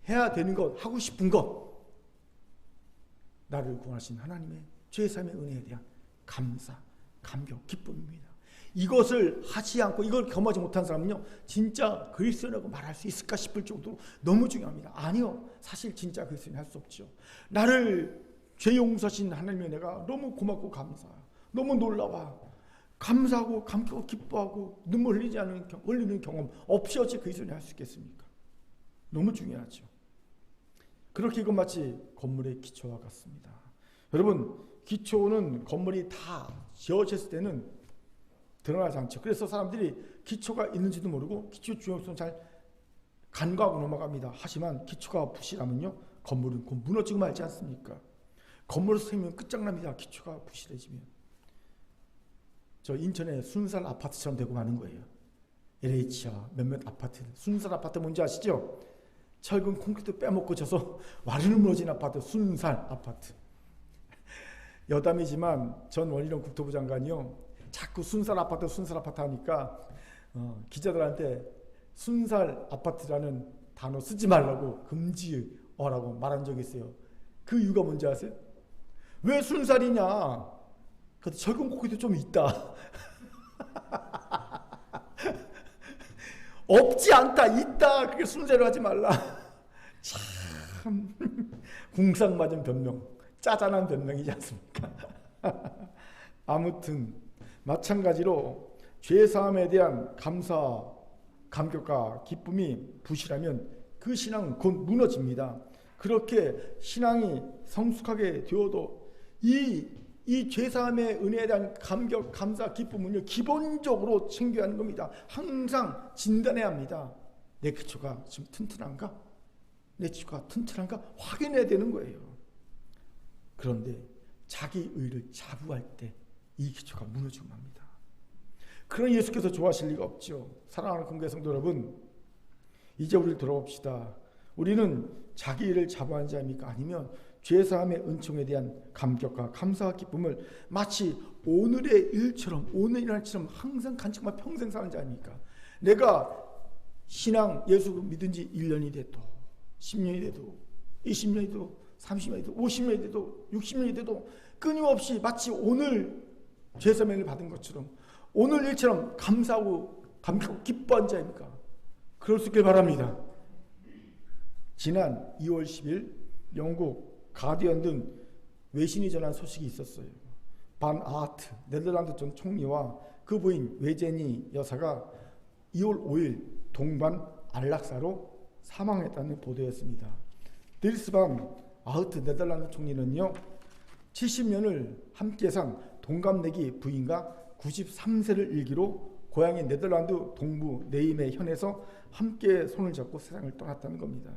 해야 되는 것, 하고 싶은 것. 나를 구원하신 하나님의 죄사함의 은혜에 대한 감사, 감격, 기쁨입니다. 이것을 하지 않고 이걸 경험하지 못한 사람은요, 진짜 그리스도인이라고 말할 수 있을까 싶을 정도로 너무 중요합니다. 아니요, 사실 진짜 그리스도인 할 수 없죠. 나를 죄 용서하신 하나님의 은혜가 너무 고맙고 감사해요. 너무 놀라워. 감사하고 감격하고 기뻐하고 눈물 흘리는 경험 없이 어찌 그리스도인이 할 수 있겠습니까? 너무 중요하죠. 그렇게 이건 마치 건물의 기초와 같습니다. 여러분, 기초는 건물이 다 지어졌을 때는 드러나지 않죠. 그래서 사람들이 기초가 있는지도 모르고 기초 중요성을 잘 간과하고 넘어갑니다. 하지만 기초가 부실하면요, 건물은 곧 무너지고 말지 않습니까? 건물에서 세우면 끝장납니다. 기초가 부실해지면. 저 인천의 순살 아파트처럼 되고 마는 거예요. LH와 몇몇 아파트. 순살 아파트 뭔지 아시죠? 철근 콘크리트 빼먹고 져서 와르르 무너진 아파트, 순살 아파트. 여담이지만 전 원희룡 국토부 장관이요, 자꾸 순살 아파트 하니까 기자들한테 순살 아파트라는 단어 쓰지 말라고 금지어라고 말한 적이 있어요. 그 이유가 뭔지 아세요? 왜 순살이냐? 그래도 철근 콘크리트 좀 있다. 없지 않다, 있다. 그게 순살로 하지 말라. 참 궁상맞은 변명, 짜잔한 변명이지 않습니까? 아무튼 마찬가지로 죄사함에 대한 감사, 감격과 기쁨이 부실하면 그 신앙은 곧 무너집니다. 그렇게 신앙이 성숙하게 되어도 이 죄사함의 은혜에 대한 감격, 감사, 기쁨은요, 기본적으로 챙겨야 하는 겁니다. 항상 진단해야 합니다. 내 기초가 지금 튼튼한가? 내 기초가 튼튼한가? 확인해야 되는 거예요. 그런데 자기 의를 자부할 때 이 기초가 무너지고 맙니다. 그런 예수께서 좋아하실 리가 없죠. 사랑하는 공개 성도 여러분, 이제 우리를 돌아봅시다. 우리는 자기 의를 자부하는 자입니까? 아니면 죄사함의 은총에 대한 감격과 감사와 기쁨을 마치 오늘의 일처럼, 오늘 일처럼 항상 간직하며 평생 사는 자입니까? 내가 신앙 예수 믿은 지 1년이 돼도 10년이 돼도 20년이 돼도 30년이 돼도 50년이 돼도 60년이 돼도 끊임없이 마치 오늘 죄사함을 받은 것처럼 오늘 일처럼 감사하고 감격하고 기뻐한 자입니까? 그럴 수 있길 바랍니다. 지난 2월 10일 영국 가디언 등 외신이 전한 소식이 있었어요. 반 아하트 네덜란드 전 총리와 그 부인 외제니 여사가 2월 5일 동반 안락사로 사망했다는 보도였습니다. 닐스 반 아하트 네덜란드 총리는요, 70년을 함께 산 동갑내기 부인과 93세를 일기로 고향인 네덜란드 동부 네임의 현에서 함께 손을 잡고 세상을 떠났다는 겁니다.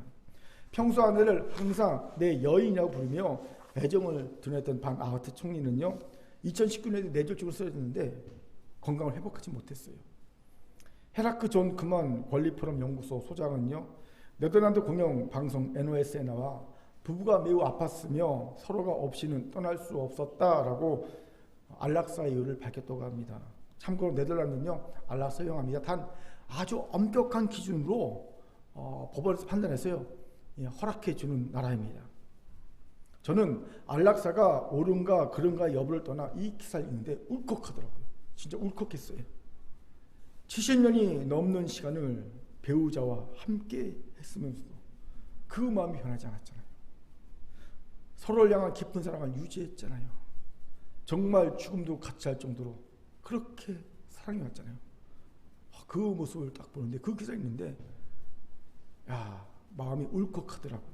평소 아내를 항상 내 여인이라고 부르며 애정을 드러냈던 반 아하트 총리는요, 2019년에 뇌졸중으로 쓰러졌는데 건강을 회복하지 못했어요. 헤라크 존 크먼 권리포럼 연구소 소장은요, 네덜란드 공영방송 NOS에 나와 부부가 매우 아팠으며 서로가 없이는 떠날 수 없었다라고 안락사 이유를 밝혔다고 합니다. 참고로 네덜란드는요, 안락사 허용합니다. 단 아주 엄격한 기준으로 법원에서 판단했어요. 허락해 주는 나라입니다. 저는 안락사가 옳은가 그른가 여부를 떠나 이 기사를 읽는데 울컥하더라고요. 진짜 울컥했어요. 70년이 넘는 시간을 배우자와 함께 했으면서도 그 마음이 변하지 않았잖아요. 서로를 향한 깊은 사랑을 유지했잖아요. 정말 죽음도 같이 할 정도로 그렇게 사랑이 왔잖아요. 그 모습을 딱 보는데 그 기사 읽는데 마음이 울컥하더라고요.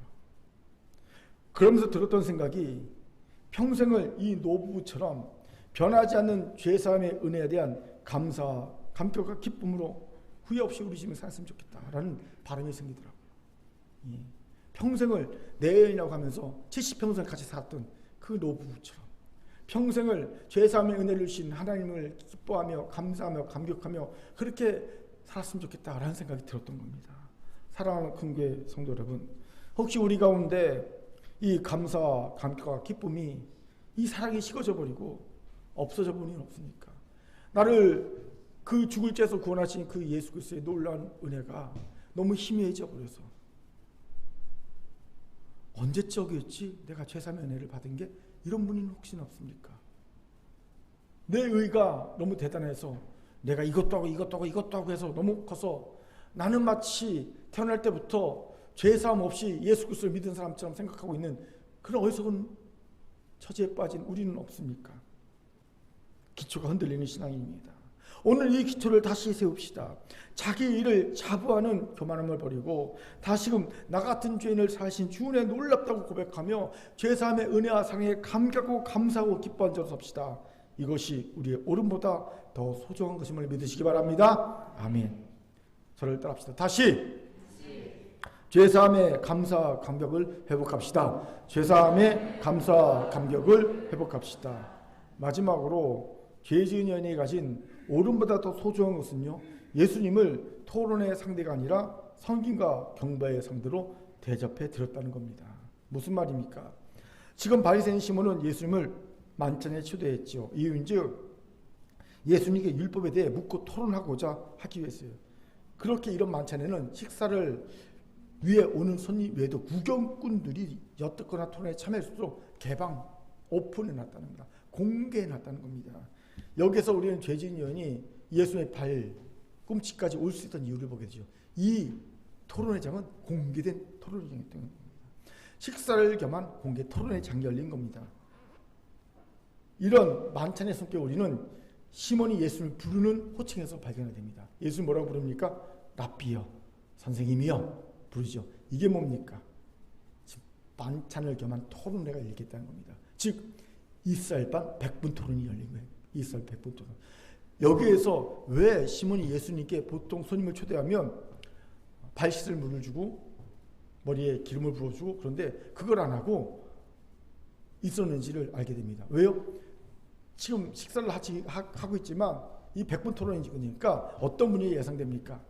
그러면서 들었던 생각이 평생을 이 노부부처럼 변하지 않는 죄사함의 은혜에 대한 감사, 감격과 기쁨으로 후회 없이 우리 집에 살았으면 좋겠다라는 바람이 생기더라고요. 평생을 내 애인이라고 하면서 70평생 같이 살았던 그 노부부처럼 평생을 죄사함의 은혜를 주신 하나님을 기뻐하며 감사하며 감격하며 그렇게 살았으면 좋겠다라는 생각이 들었던 겁니다. 사랑하는 큰교회 성도 여러분, 혹시 우리 가운데 이 감사, 감격과 기쁨이 이 사랑이 식어져 버리고 없어져 버린 일 없습니까? 나를 그 죽을 죄에서 구원하신 그 예수 그리스도의 놀라운 은혜가 너무 희미해져 버려서 언제적이었지 내가 죄사함의 은혜를 받은 게, 이런 분이 혹시나 없습니까? 내 의가 너무 대단해서 내가 이것도 하고 이것도 하고 이것도 하고 해서 너무 커서 나는 마치 태어날 때부터 죄사함 없이 예수 그리스도를 믿은 사람처럼 생각하고 있는 그런 어리석은 처지에 빠진 우리는 없습니까? 기초가 흔들리는 신앙입니다. 오늘 이 기초를 다시 세웁시다. 자기 일을 자부하는 교만함을 버리고 다시금 나 같은 죄인을 사신 주은혜 놀랍다고 고백하며 죄사함의 은혜와 사랑에 감격하고 감사하고 기뻐한 자로 섭시다. 이것이 우리의 오름보다 더 소중한 것임을 믿으시기 바랍니다. 아멘. 저를 따라합시다. 다시 죄사함의 감사 감격을 회복합시다. 죄사함의 감사 감격을 회복합시다. 마지막으로 죄 지은 여인이 가진 오름보다 더 소중한 것은요, 예수님을 토론의 상대가 아니라 섬김과 경배의 상대로 대접해 드렸다는 겁니다. 무슨 말입니까? 지금 바리새인 시몬은 예수님을 만찬에 초대했죠. 이유인즉 예수님께 율법에 대해 묻고 토론하고자 하기 위해서요. 그렇게 이런 만찬에는 식사를 위에 오는 손님 외에도 구경꾼들이 엿듣거나 토론에 참여할 수 있도록 개방, 오픈해 놨다는 겁니다. 공개해 놨다는 겁니다. 여기서 우리는 죄진 여인이 예수님의 발 꿈치까지 올 수 있던 이유를 보게 되죠. 이 토론의 장은 공개된 토론의 장이었던 겁니다. 식사를 겸한 공개 토론의 장이 열린 겁니다. 이런 만찬의 성격 우리는 시몬이 예수님을 부르는 호칭에서 발견이 됩니다. 예수님 뭐라고 부릅니까? 랍비여, 선생님이여 부르죠. 이게 뭡니까? 지금 만찬을 겸한 토론회가 열리겠다는 겁니다. 즉 이스라엘반 100분 토론이 열린 거예요. 이스라엘 100분 토론. 여기에서 왜 시몬이 예수님께 보통 손님을 초대하면 발 씻을 물을 주고 머리에 기름을 부어주고, 그런데 그걸 안 하고 있었는지를 알게 됩니다. 왜요? 지금 식사를 하고 있지만 이 100분 토론이니까 어떤 분이 예상됩니까?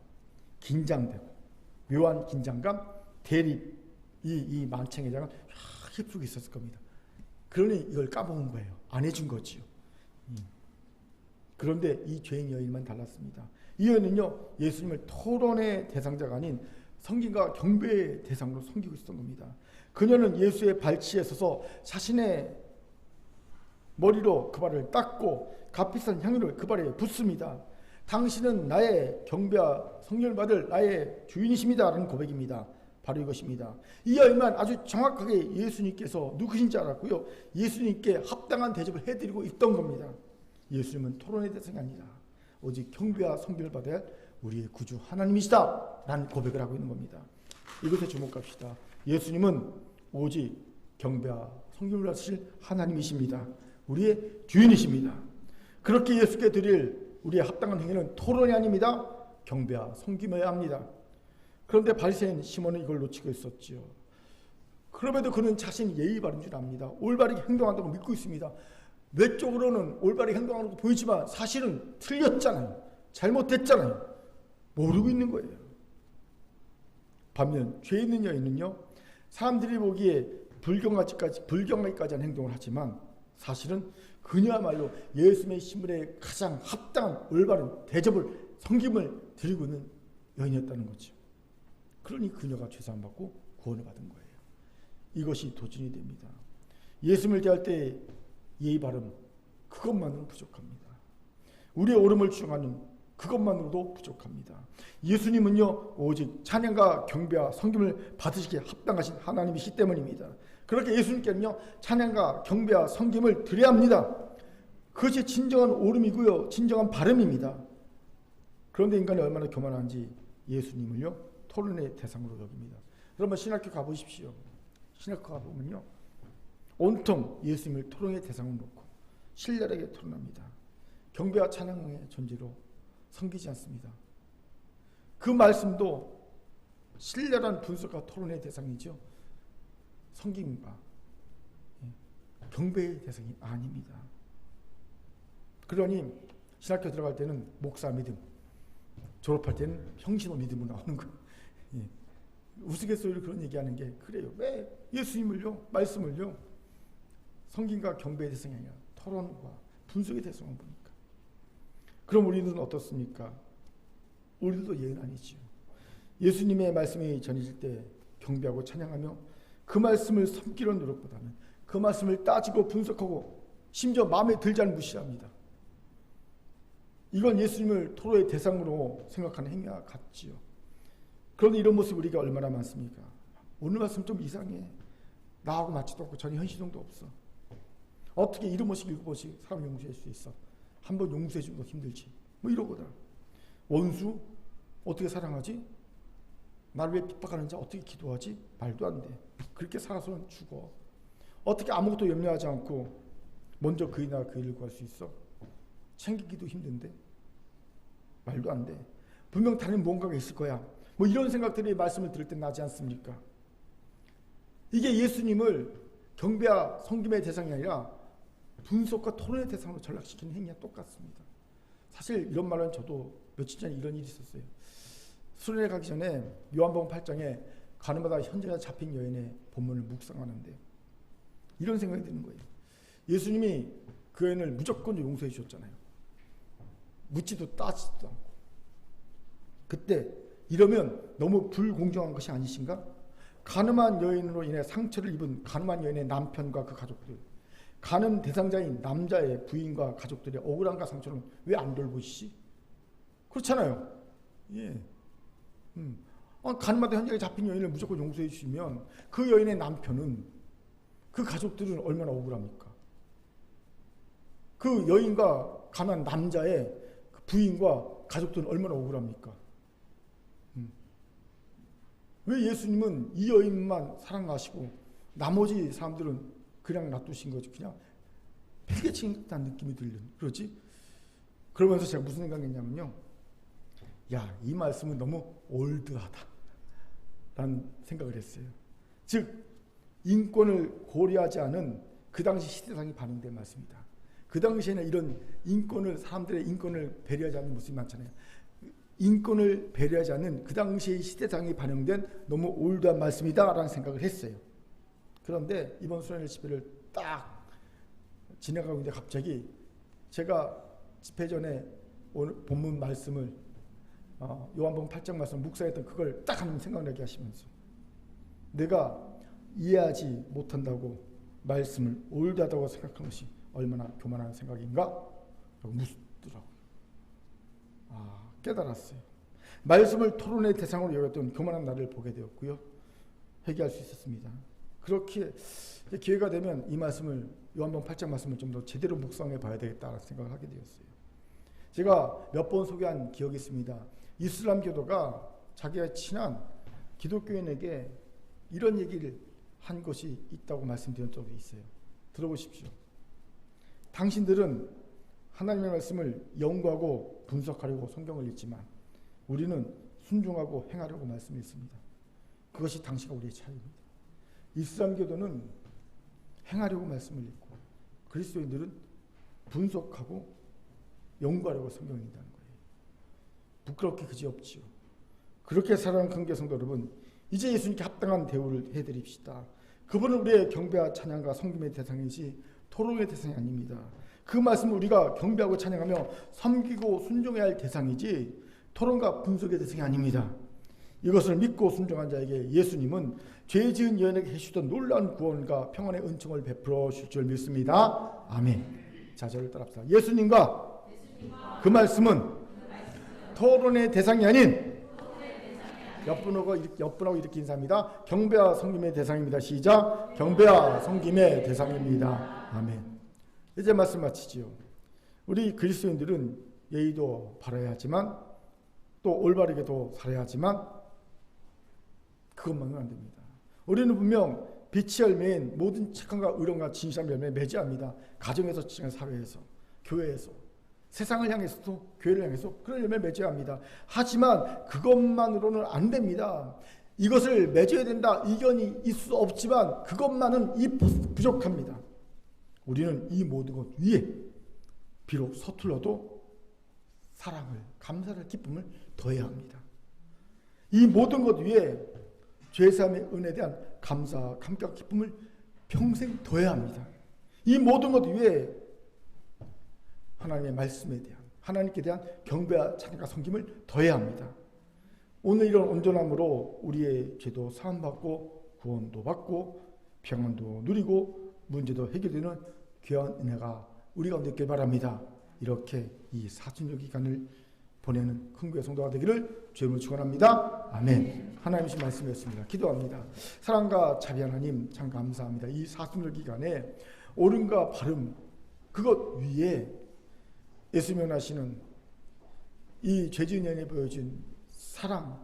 긴장되고 묘한 긴장감, 대립, 이 만찬회장은 휩쓸고 있었을 겁니다. 그러니 이걸 까먹은 거예요. 안 해준 거지요. 그런데 이 죄인 여인만 달랐습니다. 이 여인은요, 예수님을 토론의 대상자가 아닌 섬김과 경배의 대상으로 섬기고 있었던 겁니다. 그녀는 예수의 발치에 서서 자신의 머리로 그 발을 닦고 값비싼 향유를 그 발에 붓습니다. 당신은 나의 경배와 성령을 받을 나의 주인이십니다 라는 고백입니다. 바로 이것입니다. 이 여인만 아주 정확하게 예수님께서 누구신지 알았고요, 예수님께 합당한 대접을 해드리고 있던 겁니다. 예수님은 토론의 대상이 아니라 오직 경배와 성경을 받아야 할 우리의 구주 하나님이시다 라는 고백을 하고 있는 겁니다. 이것에 주목합시다. 예수님은 오직 경배와 성경을 받으실 하나님이십니다. 우리의 주인이십니다. 그렇게 예수께 드릴 우리의 합당한 행위는 토론이 아닙니다. 경배와 섬김해야 합니다. 그런데 바리새인 시몬은 이걸 놓치고 있었지요. 그럼에도 그는 자신이 예의 바른 줄 압니다. 올바르게 행동한다고 믿고 있습니다. 외적으로는 올바르게 행동하는 거 보이지만 사실은 틀렸잖아요. 잘못됐잖아요. 모르고 있는 거예요. 반면 죄 있는 여인은요, 사람들이 보기에 불경하기까지 한 행동을 하지만 사실은 그녀야말로 예수님의 신분에 가장 합당한 올바른 대접을, 섬김을 드리고 있는 여인이었다는 거죠. 그러니 그녀가 죄사함 받고 구원을 받은 거예요. 이것이 도전이 됩니다. 예수님을 대할 때 예의 바름 그것만으로 부족합니다. 우리의 오름을 주장하는 그것만으로도 부족합니다. 예수님은요 오직 찬양과 경배와 섬김을 받으시기에 합당하신 하나님이시기 때문입니다. 그렇게 예수님께는요 찬양과 경배와 섬김을 드려야 합니다. 그것이 진정한 오름이고요 진정한 바름입니다. 그런데 인간이 얼마나 교만한지 예수님을요 토론의 대상으로 여깁니다. 여러분 신학교 가보십시오. 신학교 가보면요 온통 예수님을 토론의 대상으로 놓고 신랄하게 토론합니다. 경배와 찬양의 존재로 섬기지 않습니다. 그 말씀도 신랄한 분석과 토론의 대상이죠. 섬김과 경배의 대상이 아닙니다. 그러니 신학교 들어갈 때는 목사 믿음, 졸업할 때는 형신호 믿음으로 나오는 거예요. 우스갯소리로 그런 얘기하는 게 그래요. 왜 예수님을요, 말씀을요, 섬김과 경배의 대상이 아니라 토론과 분석의 대상을 보니까. 그럼 우리는 어떻습니까? 우리도 예는 아니지요. 예수님의 말씀이 전해질 때 경배하고 찬양하며 그 말씀을 섬기는 노력보다는 그 말씀을 따지고 분석하고 심지어 마음에 들지 않은 무시합니다. 이건 예수님을 토로의 대상으로 생각하는 행위와 같지요. 그런데 이런 모습 우리가 얼마나 많습니까? 오늘 말씀 좀 이상해. 나하고 맞지도 않고 전혀 현실성도 없어. 어떻게 이런 모습 읽어보시 사람 용서할 수 있어? 한번 용서해 주는 거 힘들지. 뭐 이러거든. 원수 어떻게 사랑하지? 나를 왜 핍박하는 자 어떻게 기도하지? 말도 안 돼. 그렇게 살아서는 죽어. 어떻게 아무것도 염려하지 않고 먼저 그이나 그 일을 구할 수 있어? 챙기기도 힘든데 말도 안 돼. 분명 다른 무언가가 있을 거야. 뭐 이런 생각들이 말씀을 들을 때 나지 않습니까? 이게 예수님을 경배와 섬김의 대상이 아니라 분석과 토론의 대상으로 전락시키는 행위와 똑같습니다. 사실 이런 말은 저도 며칠 전에 이런 일이 있었어요. 수련회 가기 전에 요한복음 8장에 가늠하다 현재가 잡힌 여인의 본문을 묵상하는데 이런 생각이 드는 거예요. 예수님이 그 여인을 무조건 용서해 주셨잖아요. 묻지도 따지지도 않고. 그때 이러면 너무 불공정한 것이 아니신가? 가늠한 여인으로 인해 상처를 입은 가늠한 여인의 남편과 그 가족들, 가늠 대상자인 남자의 부인과 가족들의 억울함과 상처는 왜 안 돌보시지? 그렇잖아요. 예. 가늠하다 현장에 잡힌 여인을 무조건 용서해 주시면 그 여인의 남편은 그 가족들은 얼마나 억울합니까? 그 여인과 가난 남자의 그 부인과 가족들은 얼마나 억울합니까? 왜 예수님은 이 여인만 사랑하시고 나머지 사람들은 그냥 놔두신 거지? 그냥 팽개친 듯한 느낌이 들는 그렇지? 그러면서 제가 무슨 생각했냐면요. 야, 이 말씀은 너무 올드하다 라는 생각을 했어요. 즉 인권을 고려하지 않은 그 당시 시대상이 반영된 말씀이다. 그 당시에는 이런 인권을 사람들의 인권을 배려하지 않는 모습이 많잖아요. 인권을 배려하지 않는 그 당시의 시대상이 반영된 너무 올드한 말씀이다 라는 생각을 했어요. 그런데 이번 수련회 집회를 딱 지나가고 있는데 갑자기 제가 집회 전에 오늘 본문 말씀을 요한복음 8장 말씀 묵상했던 그걸 딱 하나님 생각나게 하시면서 내가 이해하지 못한다고 말씀을 올드하다고 생각하는 것이 얼마나 교만한 생각인가? 라고 묻더라고요. 깨달았어요. 말씀을 토론의 대상으로 여겼던 교만한 나를 보게 되었고요. 회개할 수 있었습니다. 그렇게 기회가 되면 이 말씀을 요한복음 8장 말씀을 좀 더 제대로 묵상해 봐야 되겠다는 생각을 하게 되었어요. 제가 몇 번 소개한 기억이 있습니다. 이슬람교도가 자기가 친한 기독교인에게 이런 얘기를 한 것이 있다고 말씀드린 적이 있어요. 들어보십시오. 당신들은 하나님의 말씀을 연구하고 분석하려고 성경을 읽지만 우리는 순종하고 행하려고 말씀을 읽습니다. 그것이 당시가 우리의 차이입니다. 이슬람교도는 행하려고 말씀을 읽고 그리스도인들은 분석하고 연구하려고 성경을 읽는다는 거예요. 부끄럽게 그지없지요. 그렇게 살아가는 경계 성도 여러분, 이제 예수님께 합당한 대우를 해드립시다. 그분은 우리의 경배와 찬양과 섬김의 대상이지 토론의 대상이 아닙니다. 그 말씀을 우리가 경배하고 찬양하며 섬기고 순종해야 할 대상이지 토론과 분석의 대상이 아닙니다. 이것을 믿고 순종한 자에게 예수님은 죄 지은 여인에게 해주던 놀라운 구원과 평안의 은총을 베풀어 주실 줄 믿습니다. 아멘. 자, 저를 따라합시다. 예수님과 그 말씀은 토론의 대상이 아닌 옆분하고 이렇게 인사합니다. 경배와 섬김의 대상입니다. 시작. 경배와 섬김의 대상입니다. 아멘. 이제 말씀 마치지요. 우리 그리스도인들은 예의도 바라야 하지만 또 올바르게도 살아야 하지만 그것만은 안 됩니다. 우리는 분명 빛이 열매인 모든 착함과 의로움과 진실함 열매 맺어야 가정에서, 사회에서, 교회에서, 세상을 향해서도, 교회를 향해서 그런 열매 맺어야 합니다. 하지만 그것만으로는 안 됩니다. 이것을 맺어야 된다 이견이 있을 수 없지만 그것만은 부족합니다. 우리는 이 모든 것 위에 비록 서툴러도 사랑을, 감사를, 기쁨을 더해야 합니다. 이 모든 것 위에 죄사함의 은혜에 대한 감사, 감격, 기쁨을 평생 더해야 합니다. 이 모든 것 위에 하나님의 말씀에 대한, 하나님께 대한 경배와 찬양과 섬김을 더해야 합니다. 오늘 이런 온전함으로 우리의 죄도 사함받고 구원도 받고 평안도 누리고 문제도 해결되는 귀한 은혜가 우리 가운데 있길 바랍니다. 이렇게 이 사순절 기간을 보내는 큰교회 성도가 되기를 주님으로 축원합니다. 아멘. 하나님의 말씀이었습니다. 기도합니다. 사랑과 자비 하나님 참 감사합니다. 이 사순절 기간에 옳음과 바름 그것 위에 예수님 하시는 이 죄지은 여인에 보여준 사랑,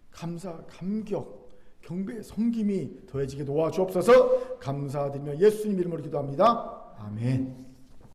감사, 감격, 경배, 섬김이 더해지게 도와주옵소서. 감사드리며 예수님 이름으로 기도합니다. 아멘.